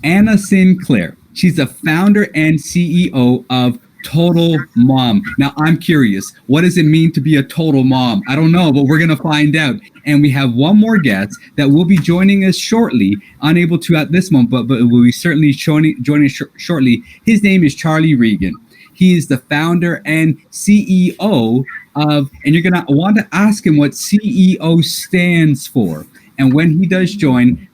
Anna Sinclair. She's the founder and CEO of Total Mom. Now, I'm curious, what does it mean to be a total mom? I don't know, but we're going to find out. And we have one more guest that will be joining us shortly, unable to at this moment, but will be certainly joining us shortly. His name is Charlie Regan. He is the founder and CEO of, and you're going to want to ask him what CEO stands for. And when he does join,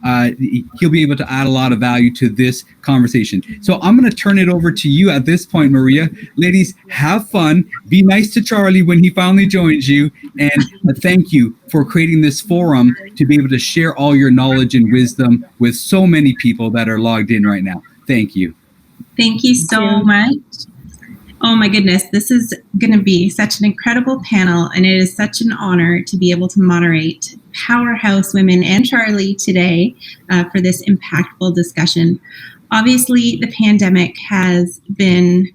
he'll be able to add a lot of value to this conversation. So I'm going to turn it over to you at this point, Maria. Ladies, have fun. Be nice to Charlie when he finally joins you. And thank you for creating this forum to be able to share all your knowledge and wisdom with so many people that are logged in right now. Thank you. Thank you so much. Oh my goodness, this is going to be such an incredible panel, and it is such an honor to be able to moderate Powerhouse Women and Charlie today for this impactful discussion. Obviously, the pandemic has been,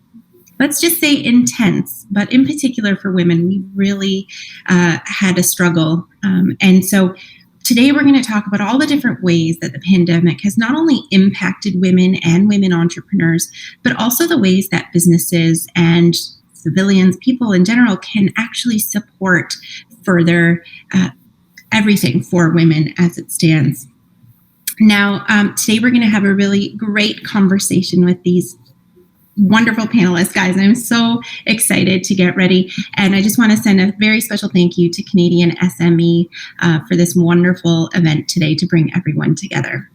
let's just say, intense, but in particular for women, we really had a struggle. And so today we're going to talk about all the different ways that the pandemic has not only impacted women and women entrepreneurs, but also the ways that businesses and civilians, people in general, can actually support further everything for women as it stands. Now, today we're going to have a really great conversation with these wonderful panelists, guys. I'm so excited to get ready. And I just want to send a very special thank you to Canadian SME for this wonderful event today to bring everyone together.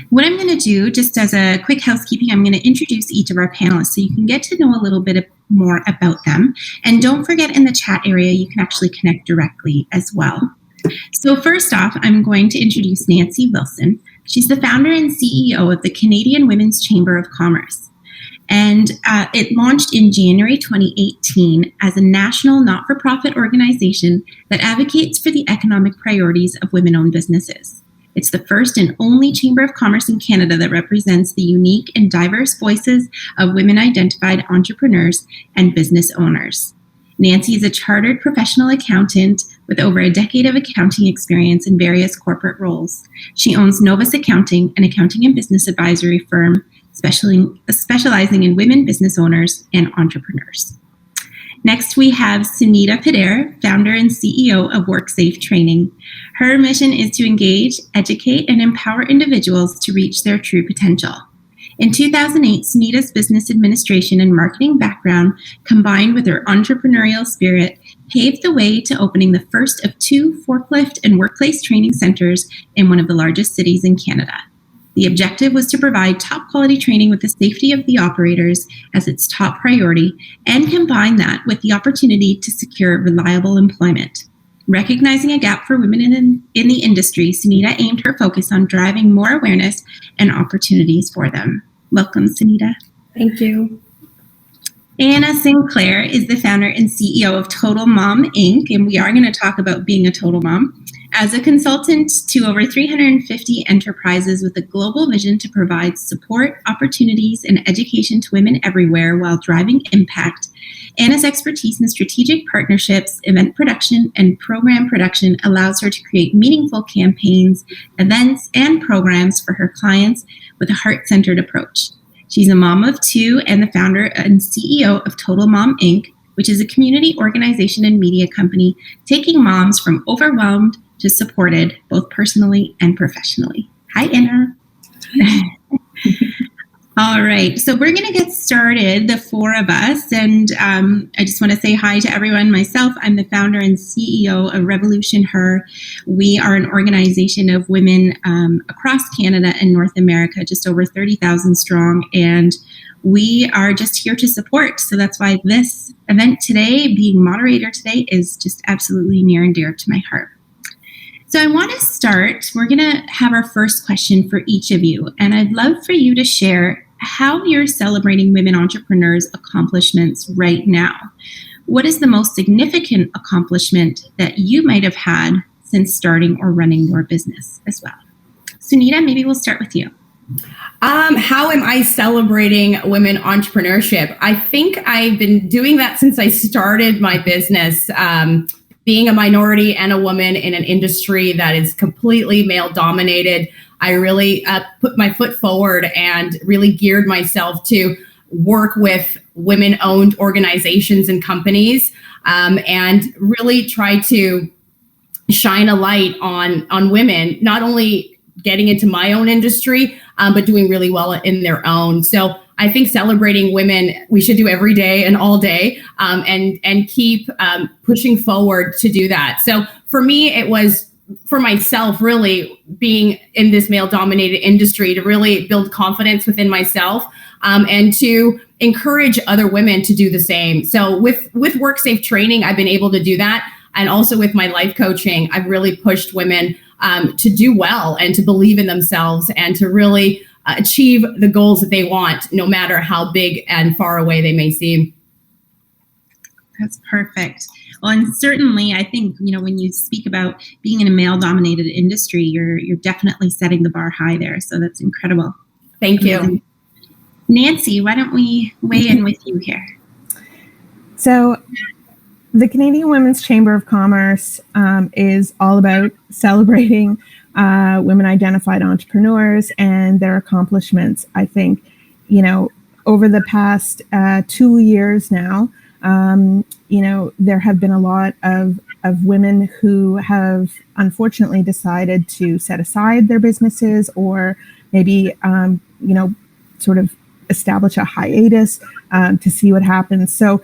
What I'm going to do, just as a quick housekeeping, I'm going to introduce each of our panelists so you can get to know a little bit more about them. And don't forget, in the chat area, you can actually connect directly as well. So first off, I'm going to introduce Nancy Wilson. She's the founder and CEO of the Canadian Women's Chamber of Commerce. And it launched in January 2018 as a national not-for-profit organization that advocates for the economic priorities of women-owned businesses. It's the first and only Chamber of Commerce in Canada that represents the unique and diverse voices of women-identified entrepreneurs and business owners. Nancy is a chartered professional accountant with over a decade of accounting experience in various corporate roles. She owns Novus Accounting, an accounting and business advisory firm specializing in women business owners and entrepreneurs. Next, we have Sunita Pader, founder and CEO of WorkSafe Training. Her mission is to engage, educate, and empower individuals to reach their true potential. In 2008, Sunita's business administration and marketing background, combined with her entrepreneurial spirit, paved the way to opening the first of 2 forklift and workplace training centers in one of the largest cities in Canada. The objective was to provide top quality training with the safety of the operators as its top priority, and combine that with the opportunity to secure reliable employment. Recognizing a gap for women in the industry, Sunita aimed her focus on driving more awareness and opportunities for them. Welcome, Sunita. Thank you. Anna Sinclair is the founder and CEO of Total Mom, Inc., and we are going to talk about being a total mom. As a consultant to over 350 enterprises with a global vision to provide support, opportunities, and education to women everywhere while driving impact, Anna's expertise in strategic partnerships, event production, and program production allows her to create meaningful campaigns, events, and programs for her clients with a heart-centered approach. She's a mom of 2 and the founder and CEO of Total Mom, Inc., which is a community organization and media company taking moms from overwhelmed to supported, both personally and professionally. Hi, Anna. All right, so we're going to get started, the 4 of us, and I just want to say hi to everyone. Myself, I'm the founder and CEO of Revolution Her. We are an organization of women across Canada and North America, just over 30,000 strong, and we are just here to support. So that's why this event today, being moderator today, is just absolutely near and dear to my heart. So I want to start, we're going to have our first question for each of you, and I'd love for you to share how you're celebrating women entrepreneurs' accomplishments right now. What is the most significant accomplishment that you might have had since starting or running your business as well? Sunita, maybe we'll start with you. How am I celebrating women entrepreneurship? I think I've been doing that since I started my business. being a minority and a woman in an industry that is completely male dominated, I really put my foot forward and really geared myself to work with women-owned organizations and companies, and really try to shine a light on women, not only getting into my own industry, but doing really well in their own. So I think celebrating women, we should do every day and all day, and keep pushing forward to do that. So for me, it was, for myself, really being in this male-dominated industry, to really build confidence within myself, and to encourage other women to do the same. So with WorkSafe training, I've been able to do that. And also with my life coaching, I've really pushed women to do well and to believe in themselves and to really achieve the goals that they want, no matter how big and far away they may seem. That's perfect. Well, and certainly I think, when you speak about being in a male-dominated industry, you're definitely setting the bar high there. So that's incredible. Thank you. Nancy, why don't we weigh in with you here? So the Canadian Women's Chamber of Commerce is all about celebrating women identified entrepreneurs and their accomplishments. I think, over the past 2 years now, there have been a lot of women who have unfortunately decided to set aside their businesses, or maybe, sort of establish a hiatus to see what happens. So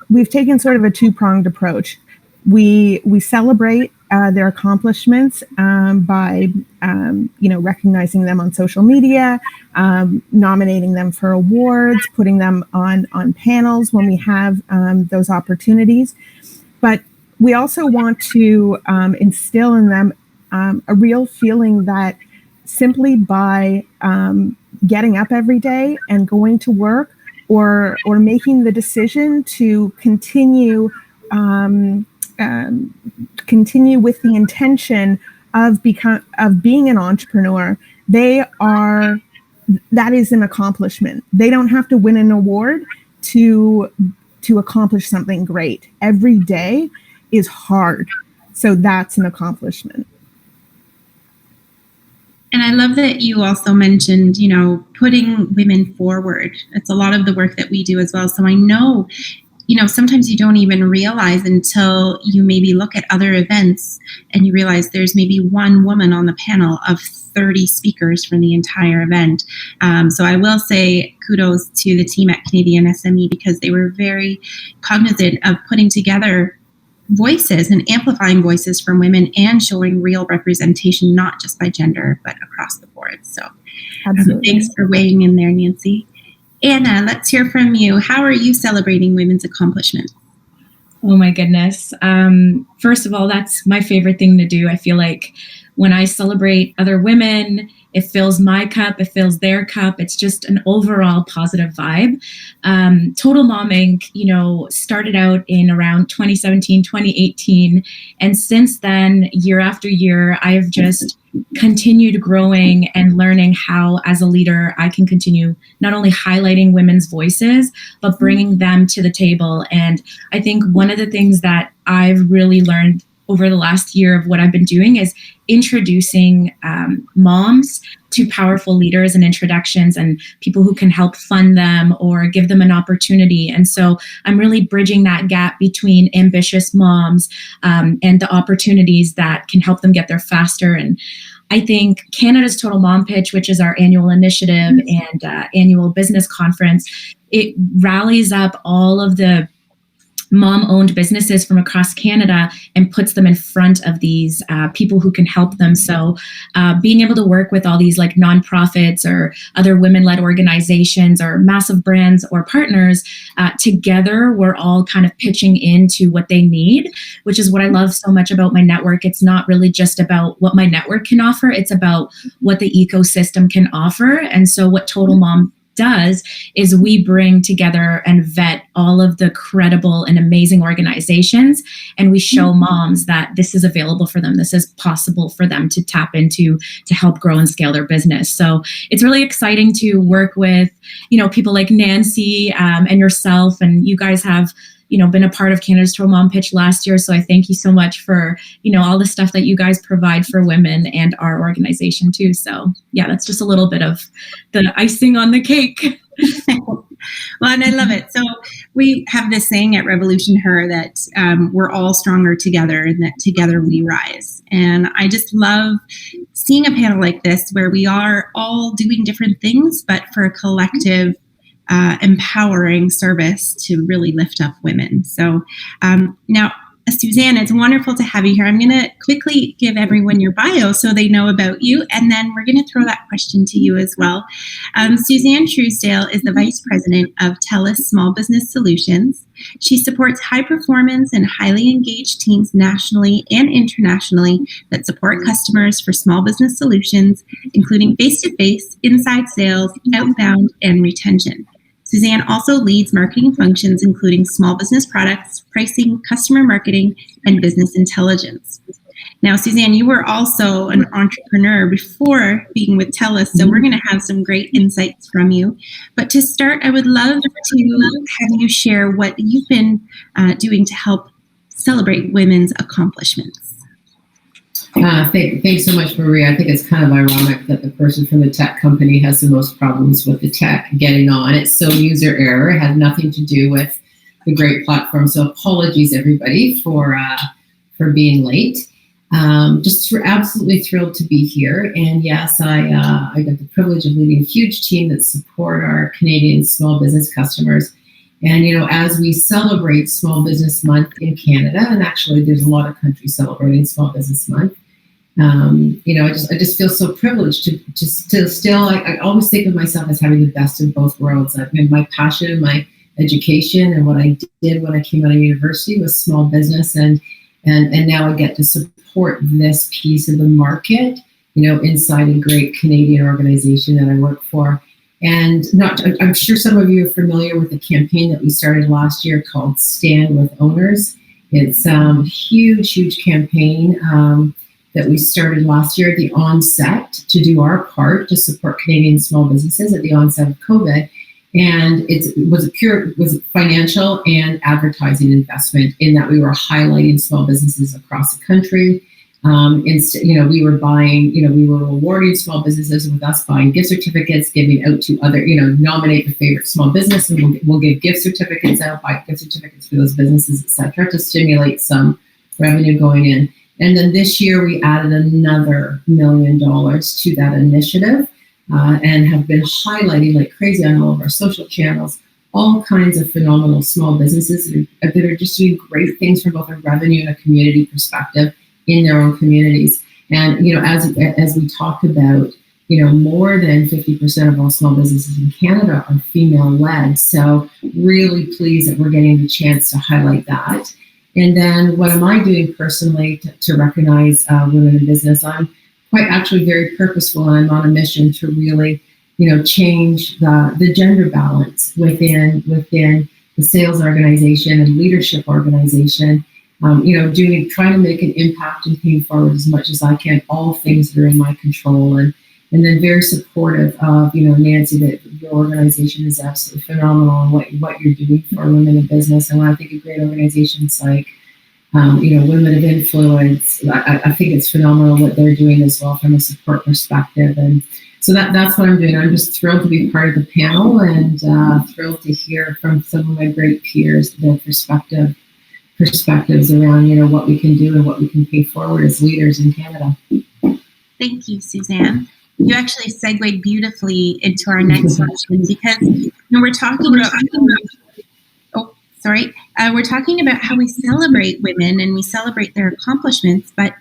we've taken sort of a two-pronged approach. We celebrate their accomplishments by recognizing them on social media, nominating them for awards, putting them on panels when we have those opportunities. But we also want to instill in them a real feeling that simply by getting up every day and going to work, or making the decision to continue with the intention of being an entrepreneur, that is an accomplishment. They don't have to win an award to accomplish something great. Every day is hard, so that's an accomplishment. And I love that you also mentioned, putting women forward. It's a lot of the work that we do as well. So I know, sometimes you don't even realize until you maybe look at other events and you realize there's maybe one woman on the panel of 30 speakers for the entire event. So I will say kudos to the team at Canadian SME, because they were very cognizant of putting together voices and amplifying voices from women and showing real representation, not just by gender, but across the board. So thanks for weighing in there, Nancy. Anna, let's hear from you. How are you celebrating women's accomplishments? Oh my goodness. First of all, that's my favorite thing to do. I feel like when I celebrate other women, it fills my cup, it fills their cup. It's just an overall positive vibe. Total Mom Inc., started out in around 2017, 2018. And since then, year after year, I've just continued growing and learning how, as a leader, I can continue not only highlighting women's voices, but bringing them to the table. And I think one of the things that I've really learned over the last year of what I've been doing is introducing moms to powerful leaders and introductions and people who can help fund them or give them an opportunity. And so I'm really bridging that gap between ambitious moms and the opportunities that can help them get there faster. And I think Canada's Total Mom Pitch, which is our annual initiative and annual business conference, it rallies up all of the mom-owned businesses from across Canada and puts them in front of these people who can help them. So being able to work with all these like nonprofits or other women-led organizations or massive brands or partners, together we're all kind of pitching into what they need, which is what I love so much about my network. It's not really just about what my network can offer, it's about what the ecosystem can offer. And so what Total Mom does is we bring together and vet all of the credible and amazing organizations, and we show moms that this is available for them. This is possible for them to tap into to help grow and scale their business. So it's really exciting to work with, people like Nancy and yourself, and you guys have been a part of Canada's Total Mom Pitch last year. So I thank you so much for, all the stuff that you guys provide for women and our organization too. So yeah, that's just a little bit of the icing on the cake. Well, and I love it. So we have this saying at Revolution Her that we're all stronger together and that together we rise. And I just love seeing a panel like this where we are all doing different things, but for a collective empowering service to really lift up women. So now, Suzanne, it's wonderful to have you here. I'm going to quickly give everyone your bio so they know about you, and then we're going to throw that question to you as well. Suzanne Truesdale is the Vice President of TELUS Small Business Solutions. She supports high performance and highly engaged teams nationally and internationally that support customers for small business solutions, including face-to-face, inside sales, outbound, and retention. Suzanne also leads marketing functions, including small business products, pricing, customer marketing, and business intelligence. Now, Suzanne, you were also an entrepreneur before being with TELUS, so we're going to have some great insights from you. But to start, I would love to have you share what you've been doing to help celebrate women's accomplishments. Thanks so much, Maria. I think it's kind of ironic that the person from the tech company has the most problems with the tech getting on. It's so user error. It had nothing to do with the great platform. So apologies, everybody, for being late. Just absolutely thrilled to be here. And yes, I got the privilege of leading a huge team that support our Canadian small business customers. And, as we celebrate Small Business Month in Canada, and actually there's a lot of countries celebrating Small Business Month, I just feel so privileged to still, I always think of myself as having the best of both worlds. I've been my passion and my education and what I did when I came out of university was small business, and now I get to support this piece of the market, inside a great Canadian organization that I work for. And I'm sure some of you are familiar with the campaign that we started last year called Stand with Owners. It's a huge campaign that we started last year at the onset to do our part to support Canadian small businesses at the onset of COVID. And it was a financial and advertising investment in that we were highlighting small businesses across the country. We were buying, we were rewarding small businesses with us buying gift certificates, giving out to other, nominate your favorite small business, and we'll give gift certificates out, buy gift certificates for those businesses, et cetera, to stimulate some revenue going in. And then this year we added another $1 million to that initiative and have been highlighting like crazy on all of our social channels, all kinds of phenomenal small businesses that are just doing great things from both a revenue and a community perspective in their own communities. And, as we talk about, more than 50% of all small businesses in Canada are female-led. So really pleased that we're getting the chance to highlight that. And then what am I doing personally to recognize women in business? I'm quite actually very purposeful, and I'm on a mission to really, change the gender balance within the sales organization and leadership organization. Trying to make an impact and paying forward as much as I can, all things that are in my control, and then very supportive of, Nancy, that your organization is absolutely phenomenal and what you're doing for women in business. And when I think of great organizations like, Women of Influence, I think it's phenomenal what they're doing as well from a support perspective. And so that's what I'm doing. I'm just thrilled to be part of the panel and thrilled to hear from some of my great peers their perspectives around, what we can do and what we can pay forward as leaders in Canada. Thank you, Suzanne. You actually segued beautifully into our next question because we're talking about we're talking about how we celebrate women and we celebrate their accomplishments, but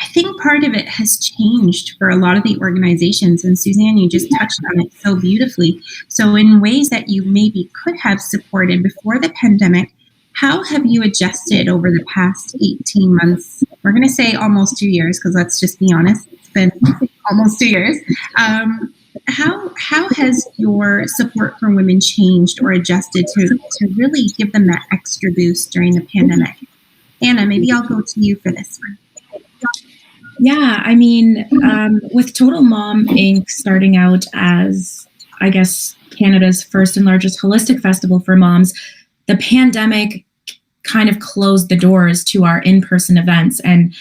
I think part of it has changed for a lot of the organizations. And Suzanne, you just touched on it so beautifully. So in ways that you maybe could have supported before the pandemic, how have you adjusted over the past 18 months? We're going to say almost 2 years, because let's just be honest, it's been almost 2 years. How has your support for women changed or adjusted to really give them that extra boost during the pandemic? Anna, maybe I'll go to you for this one. Yeah, I mean, with Total Mom Inc. starting out as, I guess, Canada's first and largest holistic festival for moms, the pandemic kind of closed the doors to our in-person events. And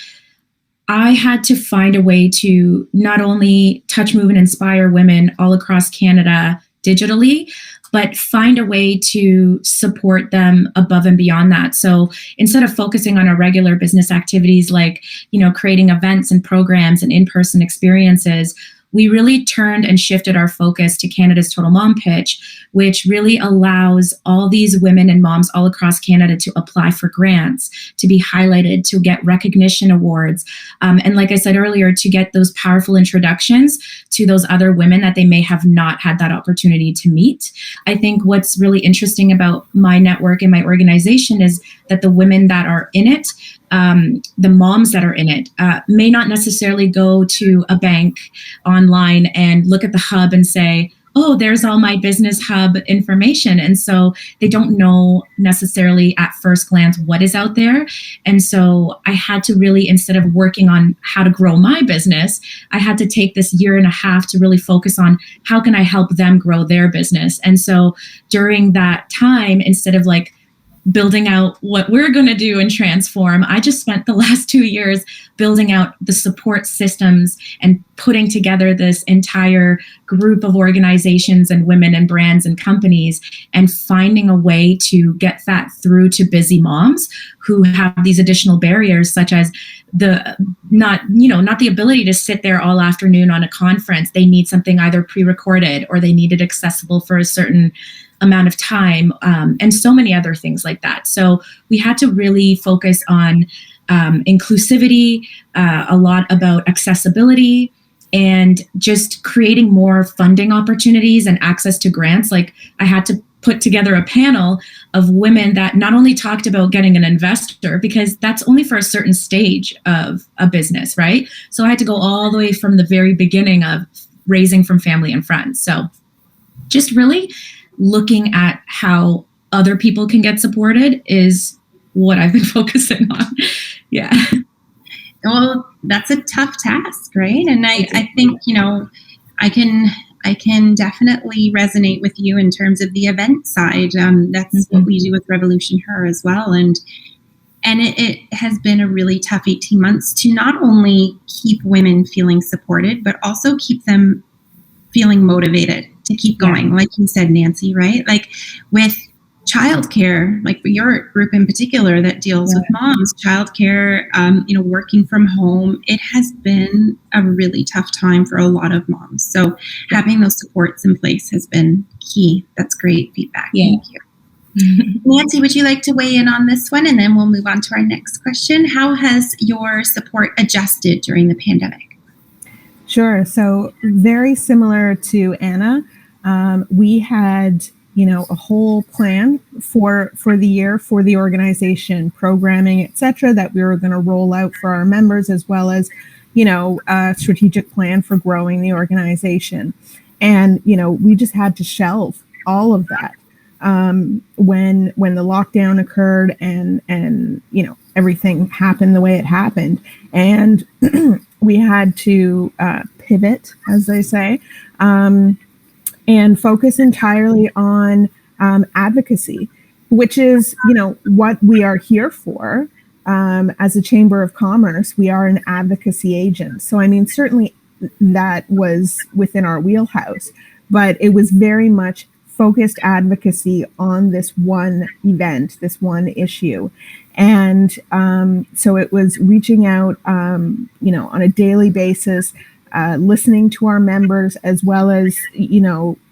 I had to find a way to not only touch, move, and inspire women all across Canada digitally, but find a way to support them above and beyond that. So instead of focusing on our regular business activities like, creating events and programs and in-person experiences, we really turned and shifted our focus to Canada's Total Mom Pitch, which really allows all these women and moms all across Canada to apply for grants, to be highlighted, to get recognition awards. And like I said earlier, to get those powerful introductions to those other women that they may have not had that opportunity to meet. I think what's really interesting about my network and my organization is that the women that are in it, the moms that are in it, may not necessarily go to a bank online and look at the hub and say, oh, there's all my business hub information. And so they don't know necessarily at first glance what is out there. And so I had to really, instead of working on how to grow my business, I had to take this year and a half to really focus on how can I help them grow their business. And so during that time, instead of like building out what we're going to do and transform, I just spent the last 2 years building out the support systems and putting together this entire group of organizations and women and brands and companies, and finding a way to get that through to busy moms who have these additional barriers, such as not the ability to sit there all afternoon on a conference. They need something either pre-recorded or they need it accessible for a certain amount of time, and so many other things like that. So we had to really focus on inclusivity, a lot about accessibility, and just creating more funding opportunities and access to grants. Like I had to put together a panel of women that not only talked about getting an investor, because that's only for a certain stage of a business, right? So I had to go all the way from the very beginning of raising from family and friends. So just really looking at how other people can get supported is what I've been focusing on. Yeah. Well, that's a tough task, right? And I think, I can definitely resonate with you in terms of the event side. That's what we do with Revolution Her as well. And it has been a really tough 18 months to not only keep women feeling supported, but also keep them feeling motivated to keep going. Like you said, Nancy, right? Like with childcare, like your group in particular that deals with moms, childcare, working from home, it has been a really tough time for a lot of moms. So having those supports in place has been key. That's great feedback. Yeah. Thank you. Nancy, would you like to weigh in on this one? And then we'll move on to our next question. How has your support adjusted during the pandemic? Sure. So very similar to Anna, we had a whole plan for the year for the organization, programming, etc., that we were going to roll out for our members, as well as a strategic plan for growing the organization. And we just had to shelve all of that when the lockdown occurred and everything happened the way it happened, and we had to pivot, as they say, and focus entirely on advocacy, which is, what we are here for. As a Chamber of Commerce, we are an advocacy agent. So, certainly that was within our wheelhouse, but it was very much focused advocacy on this one event, this one issue. And so it was reaching out, on a daily basis, listening to our members, as well as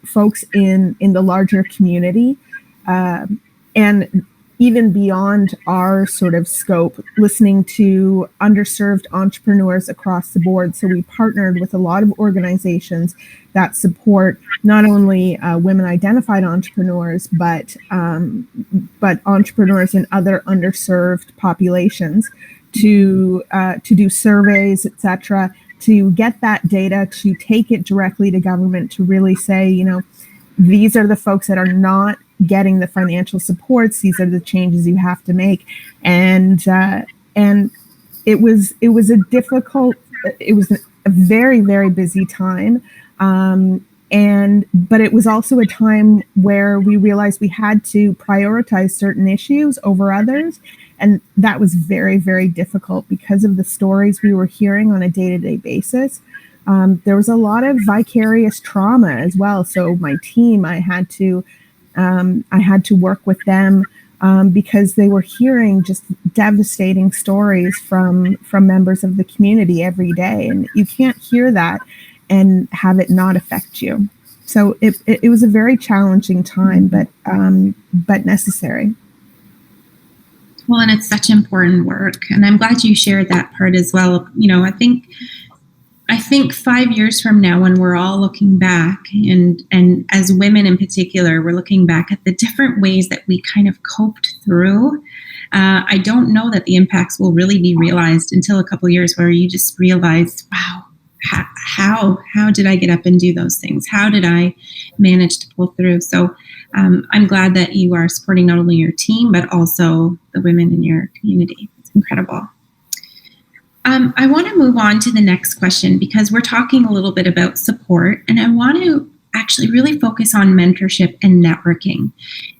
folks in the larger community, and even beyond our sort of scope, listening to underserved entrepreneurs across the board. So we partnered with a lot of organizations that support not only women identified entrepreneurs, but entrepreneurs in other underserved populations, to do surveys, etc., to get that data, to take it directly to government, to really say, these are the folks that are not getting the financial supports. These are the changes you have to make. And it was a very, very busy time. But it was also a time where we realized we had to prioritize certain issues over others. And that was very, very difficult because of the stories we were hearing on a day-to-day basis. There was a lot of vicarious trauma as well. So my team, I had to work with them because they were hearing just devastating stories from members of the community every day. And you can't hear that and have it not affect you. So it was a very challenging time, but necessary. Well, and it's such important work. And I'm glad you shared that part as well. You know, I think 5 years from now, when we're all looking back, and as women in particular, we're looking back at the different ways that we kind of coped through. I don't know that the impacts will really be realized until a couple of years, where you just realize, wow, how did I get up and do those things? How did I manage to pull through? So I'm glad that you are supporting not only your team, but also the women in your community. It's incredible. I want to move on to the next question, because we're talking a little bit about support, and I want to actually really focus on mentorship and networking.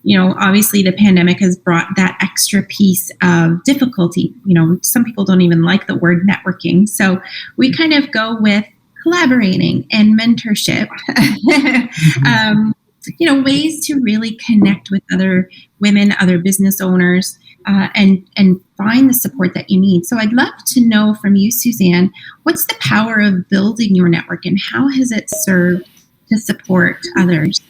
You know, obviously the pandemic has brought that extra piece of difficulty. You know, some people don't even like the word networking. So we kind of go with collaborating and mentorship. You know, ways to really connect with other women, other business owners, and find the support that you need. So I'd love to know from you, Suzanne, what's the power of building your network, and how has it served to support others?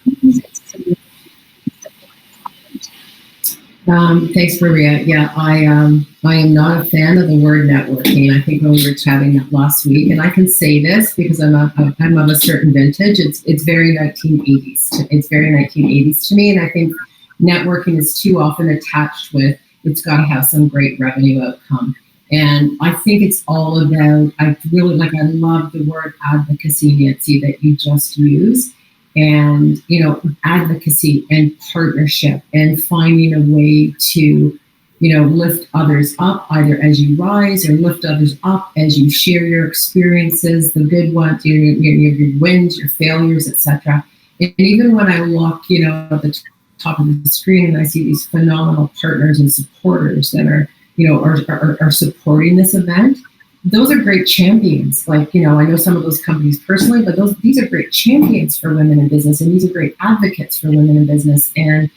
Thanks, Maria. Yeah, I am not a fan of the word networking. I think when we were chatting last week, and I can say this because I'm of a certain vintage. It's very 1980s. It's very 1980s to me, and I think networking is too often attached with it's got to have some great revenue outcome. And I think it's all about, I love the word advocacy, Nancy, that you just used. And, you know, advocacy and partnership and finding a way to, you know, lift others up, either as you rise or lift others up as you share your experiences, the good ones, your wins, your failures, etc. And even when I look, you know, at the top of the screen and I see these phenomenal partners and supporters that are, you know, are supporting this event, those are great champions. Like, you know, I know some of those companies personally, but these are great champions for women in business, and these are great advocates for women in business. And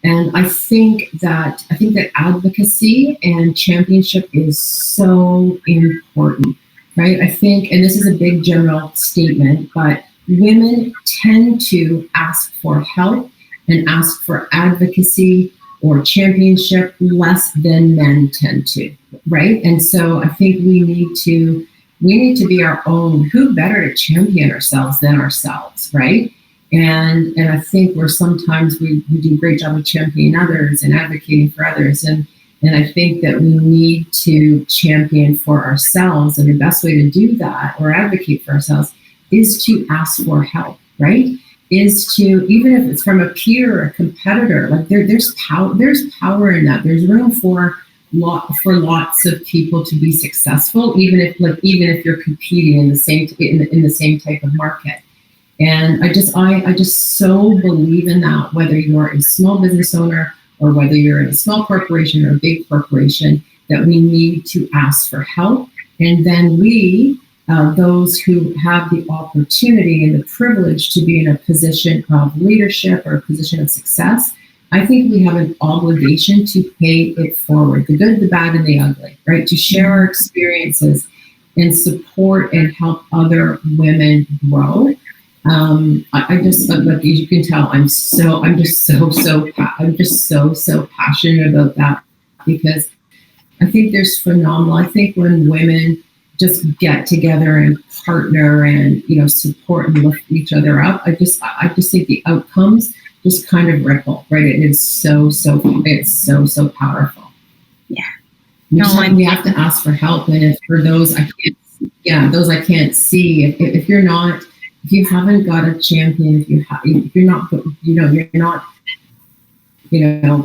I think that advocacy and championship is so important, right? I think, and this is a big general statement, but women tend to ask for help and ask for advocacy or championship less than men tend to, right? And so I think we need to be our own. Who better to champion ourselves than ourselves, right? And I think sometimes we do a great job of championing others and advocating for others. And I think that we need to champion for ourselves. And the best way to do that or advocate for ourselves is to ask for help, right? Is to, even if it's from a peer or a competitor, like there's power in that. There's room for lots of people to be successful, even if you're competing in the same type of market. And I just so believe in that, whether you're a small business owner or whether you're in a small corporation or a big corporation, that we need to ask for help. And then those who have the opportunity and the privilege to be in a position of leadership or a position of success, I think we have an obligation to pay it forward, the good, the bad, and the ugly, right? To share our experiences and support and help other women grow. I just, like, as you can tell, I'm just so passionate about that, because I think there's phenomenal. I think when women just get together and partner and, you know, support and lift each other up, I just think the outcomes just kind of ripple, right? It is so powerful. Yeah. We have to ask for help, and if for those I can't see, if you haven't got a champion, if you're not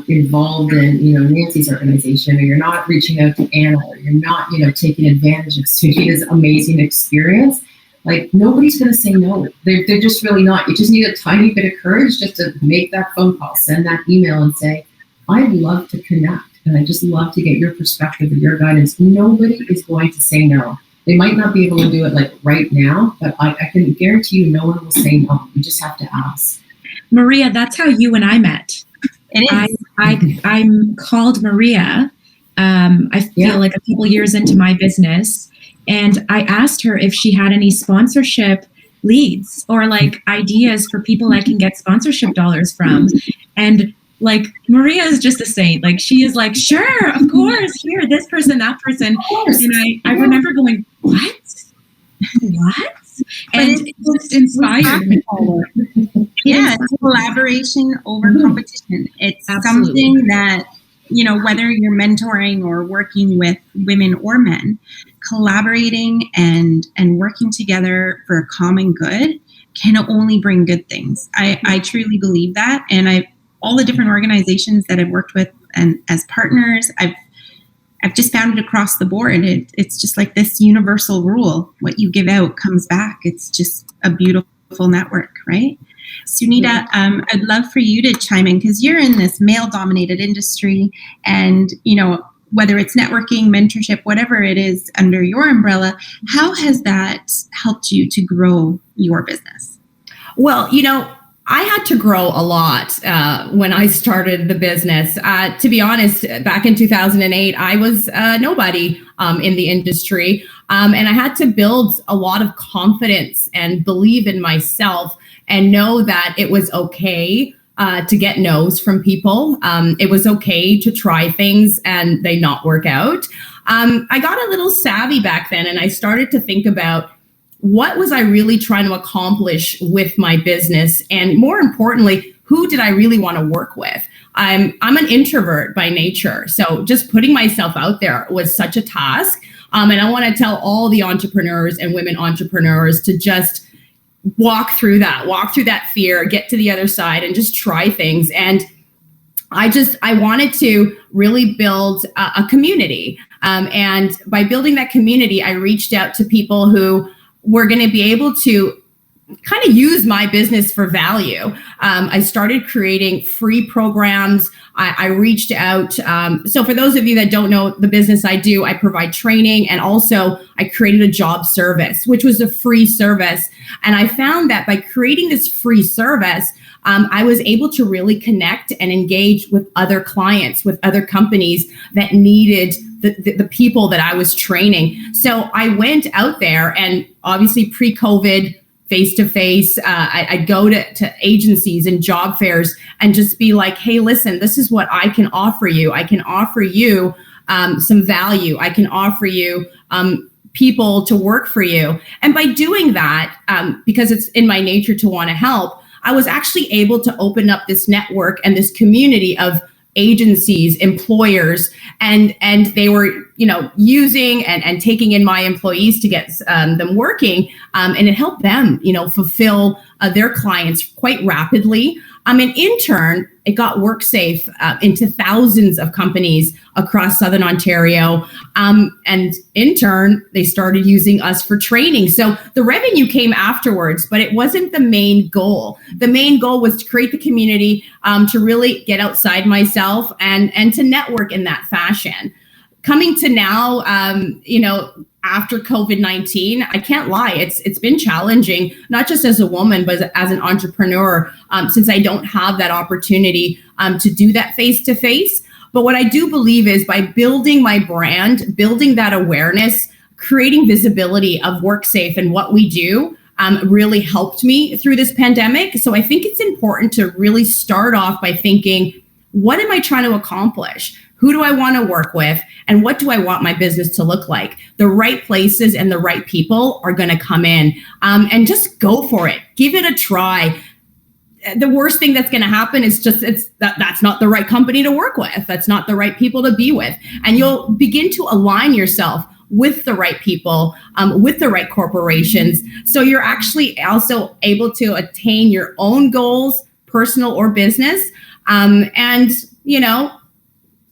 involved in, Nancy's organization, or you're not reaching out to Anna, or you're not, taking advantage of Sujita's amazing experience, Like, nobody's going to say no. They're just really not. You just need a tiny bit of courage just to make that phone call, send that email and say, I'd love to connect. And I just love to get your perspective and your guidance. Nobody is going to say no. They might not be able to do it like right now, but I can guarantee you no one will say no. You just have to ask. Maria, that's how you and I met. It is. I'm called Maria. I feel like a couple years into my business, and I asked her if she had any sponsorship leads or like ideas for people I can get sponsorship dollars from. And like, Maria is just a saint. Like, she is like, sure, of course, here, this person, that person. And I remember going, what? And it just inspired me. Yeah, it's collaboration over competition. It's Absolutely. something that, you know, whether you're mentoring or working with women or men, collaborating and working together for a common good can only bring good things. I truly believe that. And all the different organizations that I've worked with and as partners, I've just found it across the board. It's just like this universal rule. What you give out comes back. It's just a beautiful network, right? Sunita, I'd love for you to chime in because you're in this male-dominated industry, and you know, whether it's networking, mentorship, whatever it is under your umbrella, how has that helped you to grow your business? Well, you know, I had to grow a lot when I started the business. To be honest, back in 2008, I was nobody in the industry. And I had to build a lot of confidence and believe in myself and know that it was okay to get no's from people. It was okay to try things and they not work out. I got a little savvy back then, and I started to think about what was I really trying to accomplish with my business? And more importantly, who did I really want to work with? I'm an introvert by nature. So just putting myself out there was such a task. And I want to tell all the entrepreneurs and women entrepreneurs to just walk through that fear, get to the other side and just try things. And I wanted to really build a community. And by building that community, I reached out to people who were going to be able to kind of use my business for value. I started creating free programs. I reached out. So for those of you that don't know the business I do, I provide training, and also I created a job service, which was a free service. And I found that by creating this free service, I was able to really connect and engage with other clients, with other companies that needed the people that I was training. So I went out there, and obviously pre-COVID, face-to-face, I'd go to agencies and job fairs and just be like, hey, listen, this is what I can offer you. I can offer you some value. I can offer you people to work for you. And by doing that, because it's in my nature to want to help, I was actually able to open up this network and this community of agencies, employers, and they were, you know, using and taking in my employees to get them working, and it helped them, you know, fulfill their clients quite rapidly. And in turn, it got WorkSafe into thousands of companies across Southern Ontario. And in turn, they started using us for training. So the revenue came afterwards, but it wasn't the main goal. The main goal was to create the community, to really get outside myself and to network in that fashion. Coming to now, you know, after COVID-19, I can't lie, it's been challenging, not just as a woman, but as an entrepreneur, since I don't have that opportunity to do that face-to-face. But what I do believe is by building my brand, building that awareness, creating visibility of WorkSafe and what we do, really helped me through this pandemic. So I think it's important to really start off by thinking, what am I trying to accomplish? Who do I want to work with? And what do I want my business to look like? The right places and the right people are going to come in, and just go for it. Give it a try. The worst thing that's going to happen is that's not the right company to work with. That's not the right people to be with. And you'll begin to align yourself with the right people, with the right corporations. So you're actually also able to attain your own goals, personal or business. And, you know,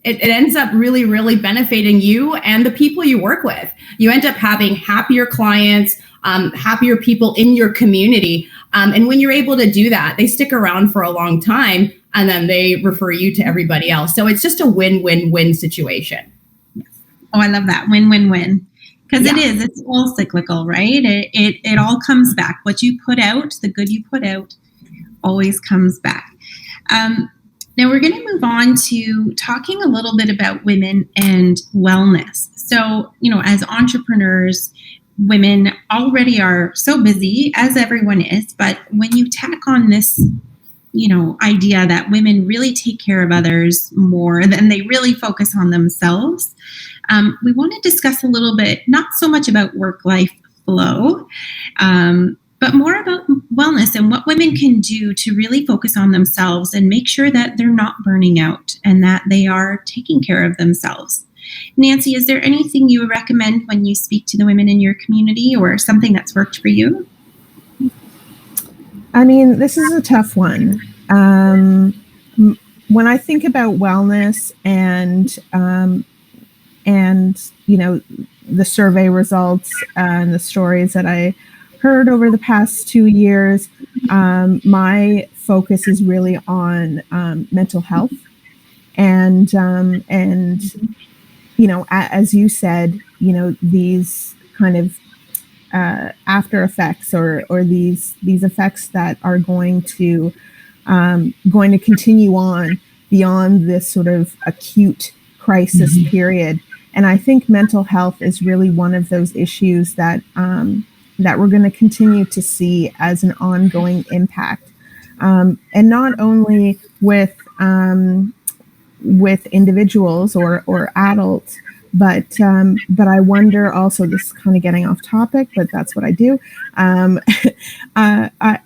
it ends up really, really benefiting you and the people you work with. You end up having happier clients, happier people in your community. And when you're able to do that, they stick around for a long time, and then they refer you to everybody else. So it's just a win-win-win situation. Oh, I love that. Win-win-win. Because it's all cyclical, right? It all comes back. What you put out, the good you put out, always comes back. Now we're going to move on to talking a little bit about women and wellness. So, as entrepreneurs, women already are so busy, as everyone is, but when you tack on this, idea that women really take care of others more than they really focus on themselves, we want to discuss a little bit, not so much about work-life flow, but more about wellness and what women can do to really focus on themselves and make sure that they're not burning out and that they are taking care of themselves. Nancy, is there anything you would recommend when you speak to the women in your community, or something that's worked for you? I mean, this is a tough one. When I think about wellness and the survey results and the stories that I heard over the past 2 years, my focus is really on mental health, and as you said, these kind of after effects or these effects that are going to continue on beyond this sort of acute crisis period. And I think mental health is really one of those issues that we're going to continue to see as an ongoing impact, and not only with individuals or adults, but I wonder also, this is kind of getting off topic, but that's what I do. I'm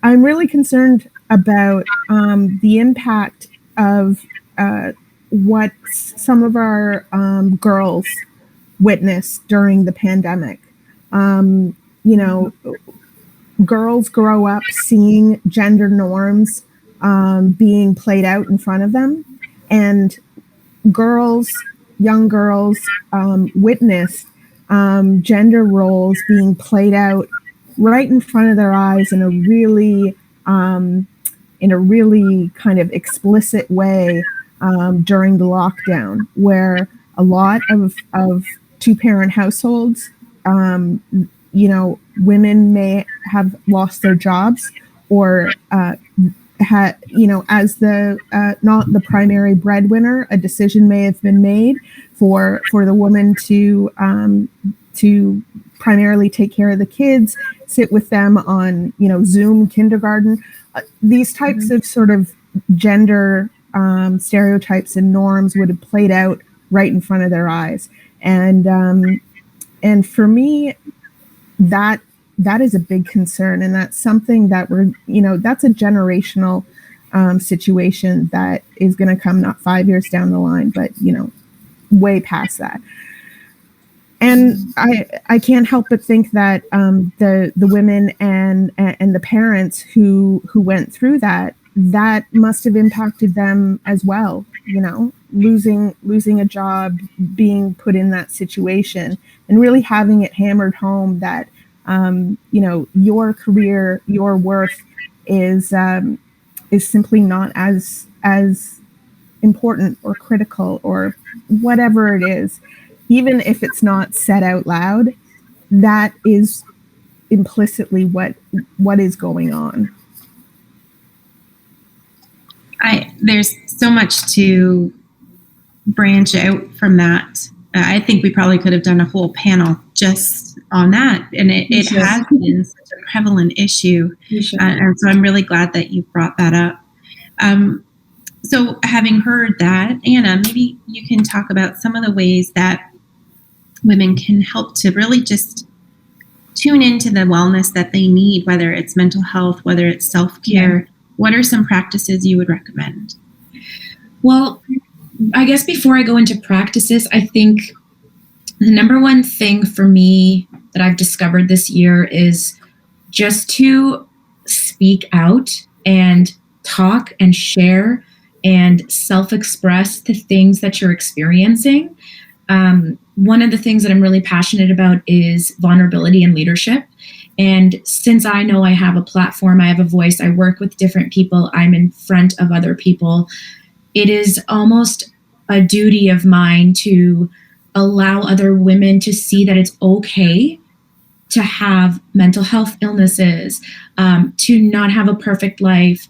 really concerned about the impact of what some of our girls witnessed during the pandemic. Girls grow up seeing gender norms being played out in front of them, and young girls witness gender roles being played out right in front of their eyes in a really kind of explicit way during the lockdown, where a lot of two-parent households, women may have lost their jobs, or as the not the primary breadwinner, a decision may have been made for the woman to primarily take care of the kids, sit with them on Zoom kindergarten. These types of sort of gender stereotypes and norms would have played out right in front of their eyes, and for me, that is a big concern, and that's something that that's a generational situation that is going to come not 5 years down the line, but way past that. And I can't help but think that the women and the parents who went through that must have impacted them as well. Losing a job, being put in that situation, and really having it hammered home that your career, your worth is simply not as important or critical or whatever it is. Even if it's not said out loud, that is implicitly what is going on. There's so much to branch out from that. I think we probably could have done a whole panel just on that, and it has been such a prevalent issue, and so I'm really glad that you brought that up. So having heard that, Anna, maybe you can talk about some of the ways that women can help to really just tune into the wellness that they need, whether it's mental health, whether it's self-care. Yeah. What are some practices you would recommend? Well, I guess before I go into practices, I think the number one thing for me that I've discovered this year is just to speak out and talk and share and self-express the things that you're experiencing. One of the things that I'm really passionate about is vulnerability and leadership. And since I know I have a platform, I have a voice, I work with different people, I'm in front of other people, it is almost a duty of mine to allow other women to see that it's okay to have mental health illnesses, to not have a perfect life,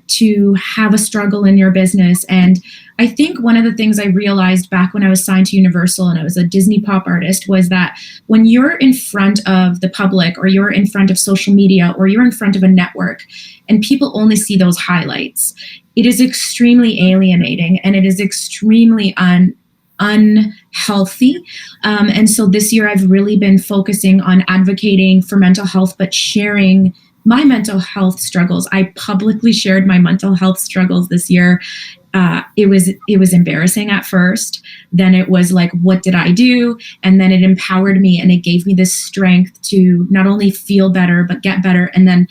to have a struggle in your business. And I think one of the things I realized back when I was signed to Universal and I was a Disney pop artist was that when you're in front of the public, or you're in front of social media, or you're in front of a network, and people only see those highlights, it is extremely alienating, and it is extremely unhealthy. And so this year I've really been focusing on advocating for mental health, but sharing my mental health struggles. I publicly shared my mental health struggles this year. It was embarrassing at first. Then it was like, what did I do? And then it empowered me, and it gave me this strength to not only feel better, but get better, and then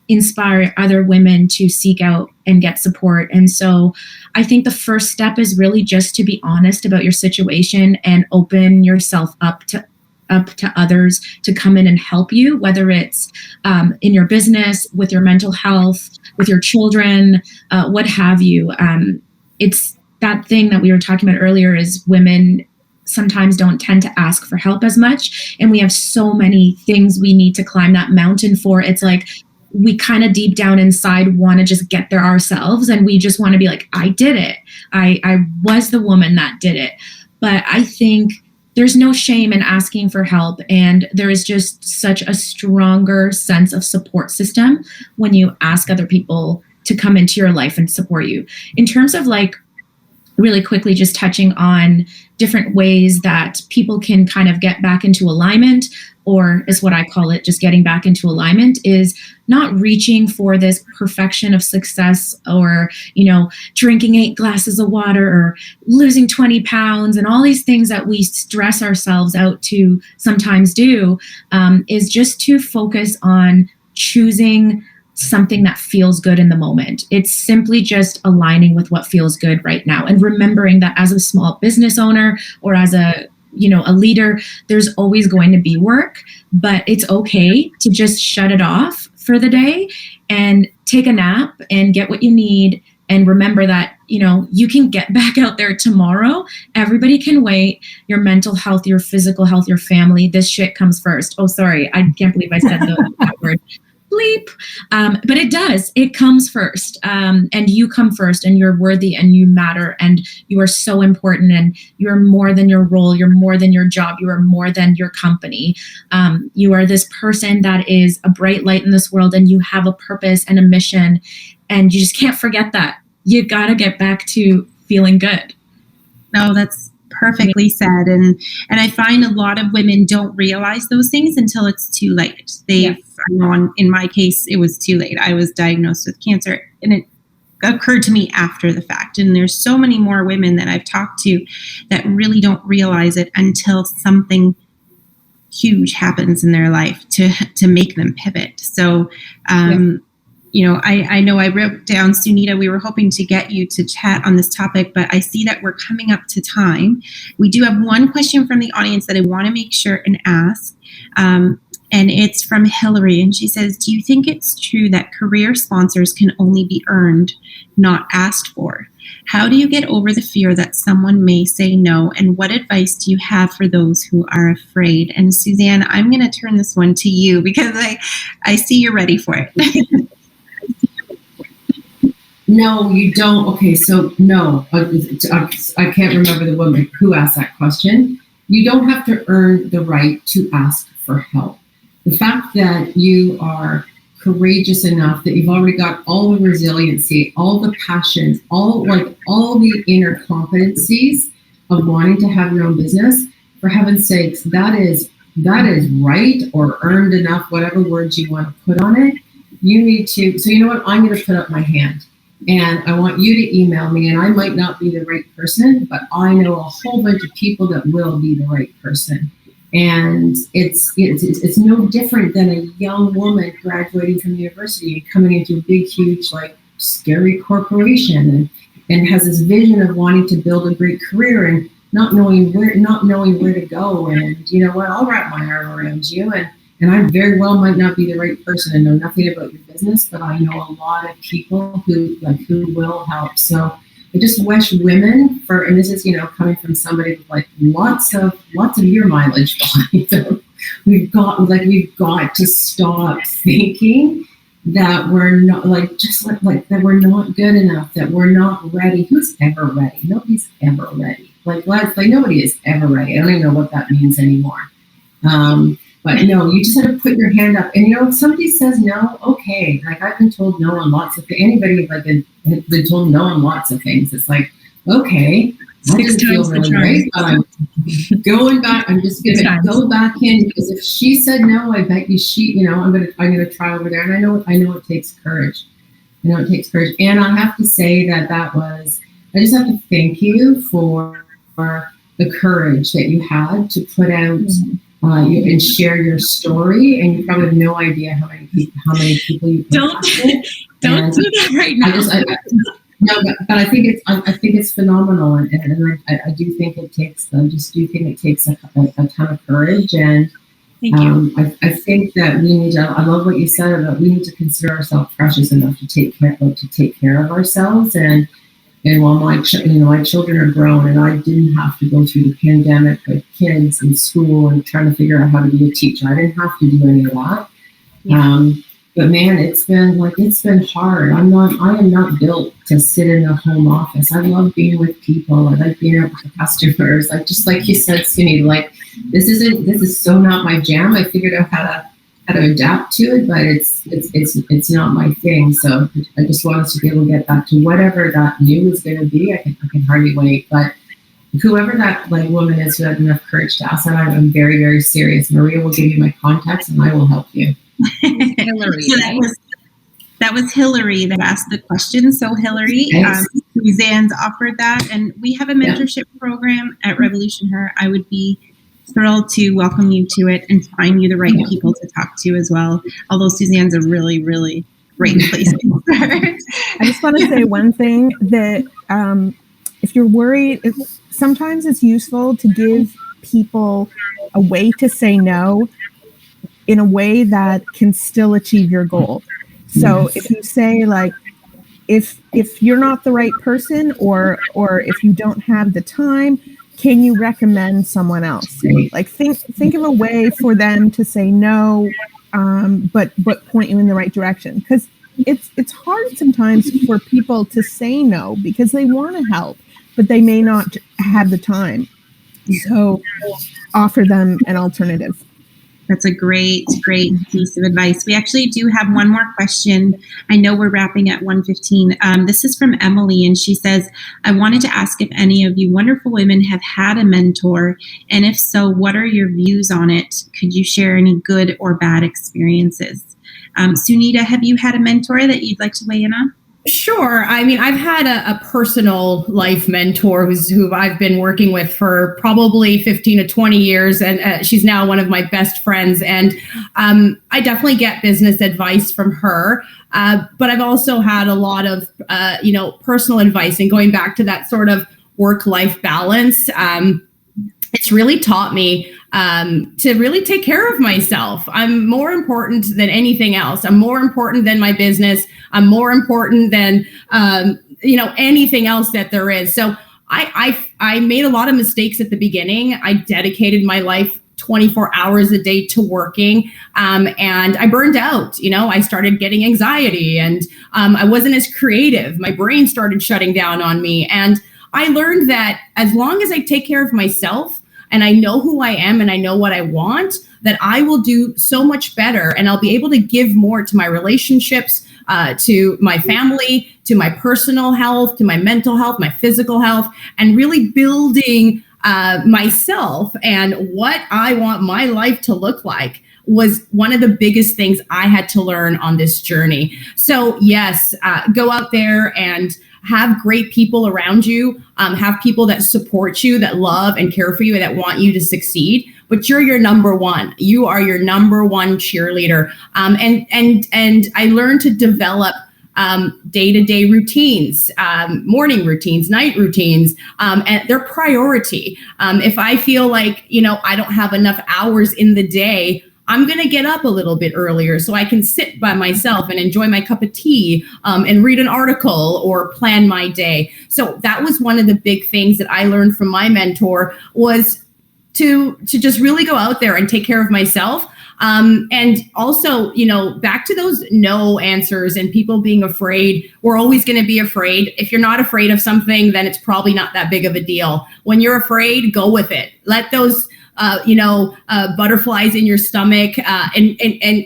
inspire other women to seek out and get support. And so I think the first step is really just to be honest about your situation and open yourself up to others to come in and help you, whether it's in your business, with your mental health, with your children, what have you. It's that thing that we were talking about earlier, is women sometimes don't tend to ask for help as much. And we have so many things we need to climb that mountain for. It's like, we kind of deep down inside want to just get there ourselves. And we just want to be like, I did it. I was the woman that did it. But I think there's no shame in asking for help. And there is just such a stronger sense of support system when you ask other people to come into your life and support you. In terms of like, really quickly, just touching on different ways that people can kind of get back into alignment, or is what I call it, just getting back into alignment, is not reaching for this perfection of success, or, drinking 8 glasses of water, or losing 20 pounds, and all these things that we stress ourselves out to sometimes do, is just to focus on choosing something that feels good in the moment. It's simply just aligning with what feels good right now, and remembering that as a small business owner, or as a leader, there's always going to be work, but it's okay to just shut it off for the day and take a nap and get what you need. And remember that, you can get back out there tomorrow. Everybody can wait. Your mental health, your physical health, your family, this shit comes first. Oh, sorry. I can't believe I said that word. Bleep. But it does. It comes first. And you come first, and you're worthy, and you matter, and you are so important, and you're more than your role. You're more than your job. You are more than your company. You are this person that is a bright light in this world, and you have a purpose and a mission, and you just can't forget that. You got to get back to feeling good. No, that's perfectly said. And I find a lot of women don't realize those things until it's too late. I know in my case, it was too late. I was diagnosed with cancer, and it occurred to me after the fact. And there's so many more women that I've talked to that really don't realize it until something huge happens in their life to make them pivot. So, I know I wrote down, Sunita, we were hoping to get you to chat on this topic, but I see that we're coming up to time. We do have one question from the audience that I want to make sure and ask. And it's from Hillary. And she says, do you think it's true that career sponsors can only be earned, not asked for? How do you get over the fear that someone may say no? And what advice do you have for those who are afraid? And Suzanne, I'm going to turn this one to you because I see you're ready for it. No, you don't. Okay, so no, I can't remember the woman who asked that question. You don't have to earn the right to ask for help. The fact that you are courageous enough, that you've already got all the resiliency, all the passions, all the inner competencies of wanting to have your own business, for heaven's sakes, that is right, or earned enough, whatever words you want to put on it. You need to, so you know what, I'm going to put up my hand. And I want you to email me, and I might not be the right person, but I know a whole bunch of people that will be the right person. And it's no different than a young woman graduating from university and coming into a big, huge, scary corporation and and has this vision of wanting to build a great career and not knowing where to go. And you know what, I'll wrap my arm around you, and I very well might not be the right person and know nothing about your business, but I know a lot of people who will help. So I just wish women, and this is, you know, coming from somebody with like lots of year mileage behind them, we've got to stop thinking that we're not that we're not good enough, that we're not ready. Who's ever ready? Nobody's ever ready. Like nobody is ever ready. I don't even know what that means anymore. But no, you just have to put your hand up. And you know, if somebody says no, okay. Like I've been told no on lots of things. Anybody like has been told no on lots of things. It's like, okay, I didn't feel really great, but I'm going back. I'm just gonna go back in, because if she said no, I bet you I'm gonna try over there. And I know it takes courage. I know it takes courage. And I have to say I just have to thank you for the courage that you had to put out and share your story. And you probably have no idea how many people you don't do that right now. But I think it's phenomenal, and I do think it takes a ton of courage. And thank you. I think that we need to. I love what you said about we need to consider ourselves precious enough to take care of ourselves. And while my children are grown, and I didn't have to go through the pandemic with kids and school and trying to figure out how to be a teacher. I didn't have to do any of that. Yeah. But man, it's been hard. I am not built to sit in a home office. I love being with people. I like being with the customers. Like, just like you said, Sunny, like this is so not my jam. I figured out how to adapt to it, but it's not my thing. So I just want us to be able to get back to whatever that new is going to be. I can hardly wait. But whoever that like woman is who has enough courage to ask that, I'm very, very serious. Maria will give you my contacts, and I will help you. Hillary, so that was Hillary that asked the question. So Hillary, Suzanne's offered that, and we have a mentorship program at Revolution Her. I would be thrilled to welcome you to it and find you the right people to talk to as well. Although Suzanne's a really, really great place to start. I just want to say one thing, that if you're worried, sometimes it's useful to give people a way to say no in a way that can still achieve your goal. So if you say, like, if you're not the right person, or if you don't have the time, can you recommend someone else? Like, think of a way for them to say no, but point you in the right direction. Because it's hard sometimes for people to say no because they want to help, but they may not have the time. So offer them an alternative. That's a great piece of advice. We actually do have one more question. I know we're wrapping at 1:15. This is from Emily, and she says, I wanted to ask if any of you wonderful women have had a mentor, and if so, what are your views on it? Could you share any good or bad experiences? Sunita, have you had a mentor that you'd like to weigh in on? Sure. I mean, I've had a personal life mentor who I've been working with for probably 15 to 20 years. And she's now one of my best friends. And I definitely get business advice from her. But I've also had a lot of, personal advice. And going back to that sort of work-life balance, it's really taught me to really take care of myself. I'm more important than anything else. I'm more important than my business. I'm more important than, anything else that there is. So I made a lot of mistakes at the beginning. I dedicated my life 24 hours a day to working. And I burned out. I started getting anxiety, and I wasn't as creative. My brain started shutting down on me. And I learned that as long as I take care of myself and I know who I am and I know what I want, that I will do so much better, and I'll be able to give more to my relationships, to my family, to my personal health, to my mental health, my physical health, and really building myself and what I want my life to look like was one of the biggest things I had to learn on this journey. So yes, go out there and have great people around you, have people that support you, that love and care for you, that want you to succeed. But you're your number one. You are your number one cheerleader. And I learned to develop day-to-day routines, morning routines, night routines, and their priority. If I feel like, I don't have enough hours in the day, I'm going to get up a little bit earlier so I can sit by myself and enjoy my cup of tea, and read an article or plan my day. So that was one of the big things that I learned from my mentor, was to just really go out there and take care of myself. And also, back to those no answers and people being afraid. We're always going to be afraid. If you're not afraid of something, then it's probably not that big of a deal. When you're afraid, go with it. Let those butterflies in your stomach, and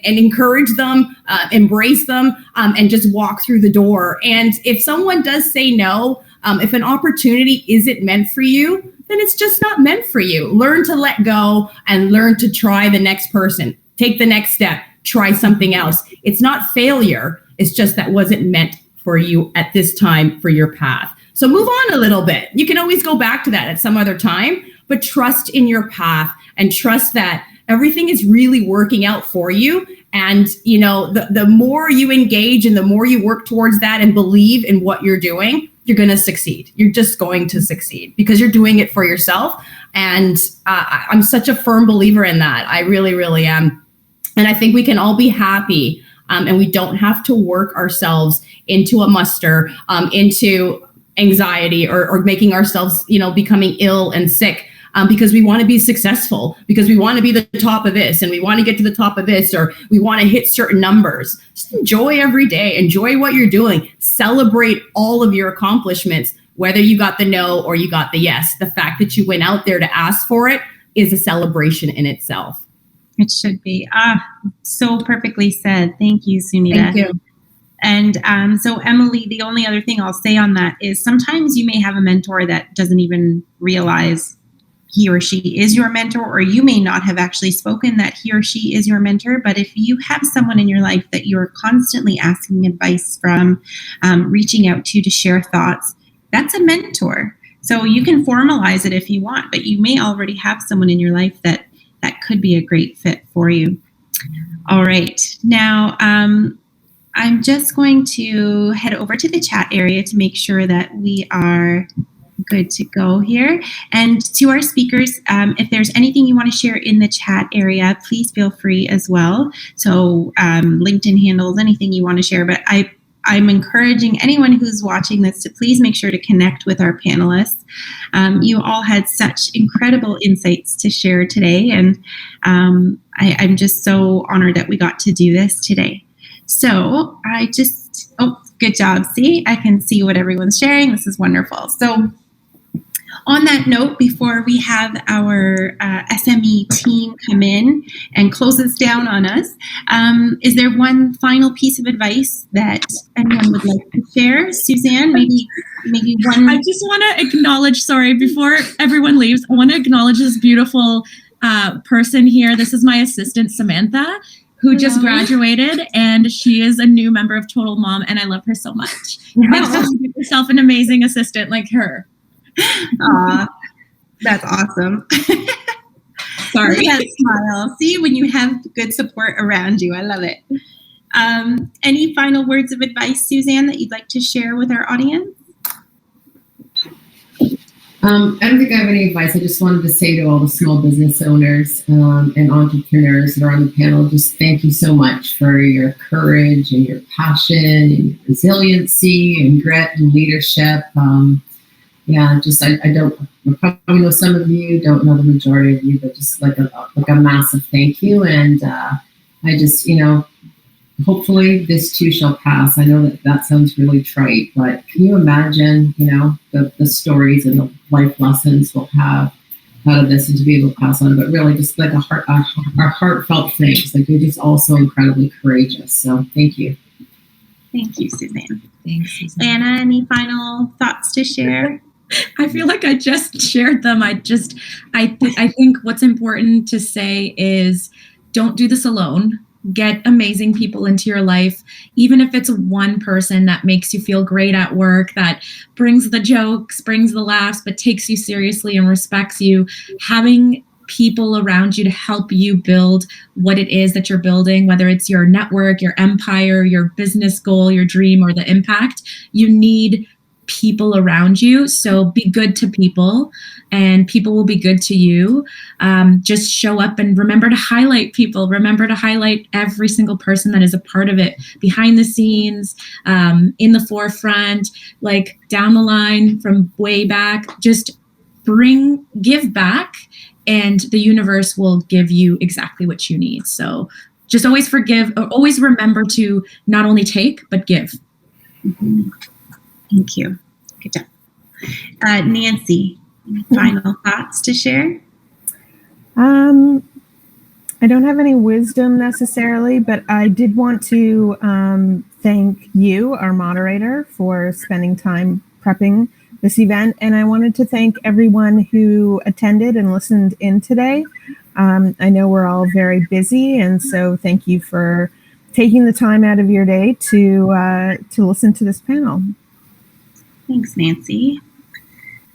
encourage them, embrace them, and just walk through the door. And if someone does say no, if an opportunity isn't meant for you, then it's just not meant for you. Learn to let go and learn to try the next person. Take the next step, try something else. It's not failure. It's just that wasn't meant for you at this time for your path. So move on a little bit. You can always go back to that at some other time, but trust in your path and trust that everything is really working out for you. And, the more you engage and the more you work towards that and believe in what you're doing, you're going to succeed. You're just going to succeed because you're doing it for yourself. And I'm such a firm believer in that. I really, really am. And I think we can all be happy, and we don't have to work ourselves into a muster, into anxiety or making ourselves, becoming ill and sick. Because we want to be successful, because we want to be the top of this and we want to get to the top of this, or we want to hit certain numbers. Just enjoy every day. Enjoy what you're doing. Celebrate all of your accomplishments, whether you got the no or you got the yes. The fact that you went out there to ask for it is a celebration in itself. It should be. So perfectly said. Thank you, Sunita. Thank you. And so, Emily, the only other thing I'll say on that is sometimes you may have a mentor that doesn't even realize he or she is your mentor, or you may not have actually spoken that he or she is your mentor. But if you have someone in your life that you're constantly asking advice from, reaching out to share thoughts, that's a mentor. So you can formalize it if you want, but you may already have someone in your life that could be a great fit for you. All right. Now, I'm just going to head over to the chat area to make sure that we are good to go here. And to our speakers, if there's anything you want to share in the chat area, please feel free as well. So LinkedIn handles, anything you want to share. But I'm encouraging anyone who's watching this to please make sure to connect with our panelists. You all had such incredible insights to share today. And I'm just so honored that we got to do this today. So good job. See, I can see what everyone's sharing. This is wonderful. So on that note, before we have our SME team come in and close this down on us, is there one final piece of advice that anyone would like to share? Suzanne, maybe one. I just want to acknowledge, before everyone leaves, I want to acknowledge this beautiful person here. This is my assistant, Samantha, who just graduated, and she is a new member of Total Mom, and I love her so much. Make sure you get yourself an amazing assistant like her. That's awesome. Sorry. That smile. See, when you have good support around you, I love it. Any final words of advice, Suzanne, that you'd like to share with our audience? I don't think I have any advice. I just wanted to say to all the small business owners and entrepreneurs that are on the panel, just thank you so much for your courage and your passion and your resiliency and grit and leadership. I probably know some of you, don't know the majority of you, but just like a massive thank you. And I just, hopefully this too shall pass. I know that sounds really trite, but can you imagine, the stories and the life lessons we'll have out of this and to be able to pass on, but really just like our heartfelt thanks. Like, you're just all so incredibly courageous. So thank you. Thank you, Suzanne. Thanks, Suzanne. Anna, any final thoughts to share? I feel like I just shared them. I think what's important to say is don't do this alone. Get amazing people into your life, even if it's one person that makes you feel great at work, that brings the jokes, brings the laughs, but takes you seriously and respects you. Having people around you to help you build what it is that you're building, whether it's your network, your empire, your business goal, your dream, or the impact. You need people around you. So be good to people, and people will be good to you. Just show up and remember to highlight people. Remember to highlight every single person that is a part of it, behind the scenes, in the forefront, like down the line, from way back. Just give back, and the universe will give you exactly what you need. So just always forgive, or always remember to not only take, but give. Mm-hmm. Thank you. Good job. Nancy, any final thoughts to share? I don't have any wisdom necessarily, but I did want to thank you, our moderator, for spending time prepping this event. And I wanted to thank everyone who attended and listened in today. I know we're all very busy, and so thank you for taking the time out of your day to listen to this panel. Thanks, Nancy.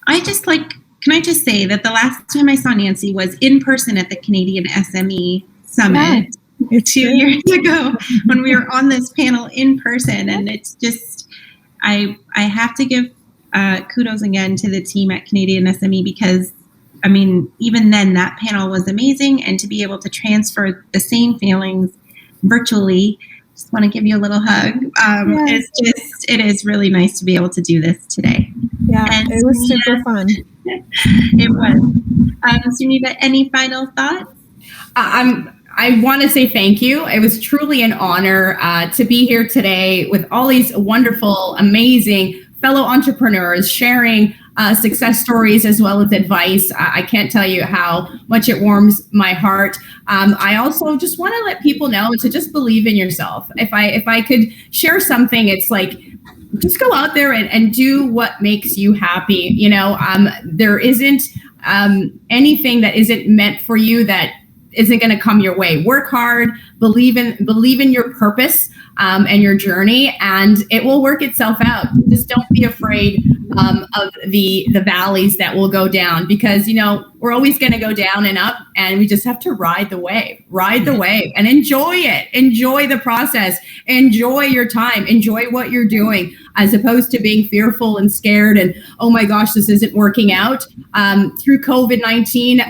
Can I just say that the last time I saw Nancy was in person at the Canadian SME Summit 2 years ago when we were on this panel in person. And it's just, I have to give kudos again to the team at Canadian SME, because, I mean, even then that panel was amazing. And to be able to transfer the same feelings virtually, just want to give you a little hug. It is really nice to be able to do this today. Yeah, and it was super fun. It was. Sunita, any final thoughts? I want to say thank you. It was truly an honor to be here today with all these wonderful, amazing fellow entrepreneurs sharing success stories as well as advice. I can't tell you how much it warms my heart. I also just want to let people know to just believe in yourself. If I could share something, it's like, just go out there and do what makes you happy. You know, there isn't anything that isn't meant for you that isn't going to come your way. Work hard, believe in your purpose and your journey, and it will work itself out. Just don't be afraid of the valleys that will go down, because, you know, we're always going to go down and up, and we just have to ride the wave and enjoy it. Enjoy the process, enjoy your time, enjoy what you're doing, as opposed to being fearful and scared and, oh my gosh, this isn't working out. Through COVID-19,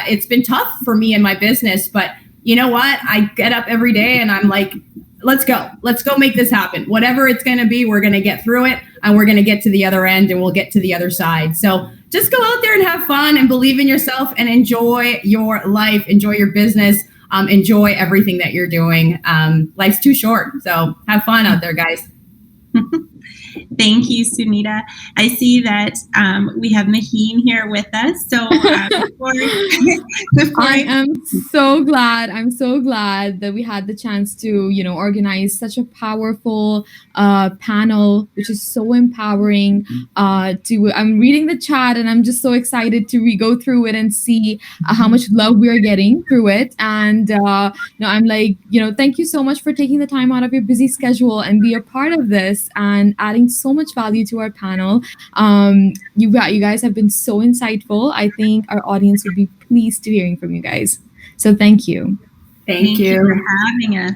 it's been tough for me and my business, but you know what? I get up every day and I'm like, let's go make this happen. Whatever it's going to be, we're going to get through it, and we're going to get to the other end, and we'll get to the other side. So just go out there and have fun and believe in yourself and enjoy your life, enjoy your business, enjoy everything that you're doing. Life's too short. So have fun out there, guys. Thank you, Sunita. I see that we have Maheen here with us. So I'm so glad that we had the chance to, organize such a powerful panel, which is so empowering. I'm reading the chat, and I'm just so excited to go through it and see how much love we are getting through it. And I'm like, thank you so much for taking the time out of your busy schedule and be a part of this and adding so much value to our panel. You guys have been so insightful. I think our audience would be pleased to hearing from you guys. So thank you. Thank you for having us.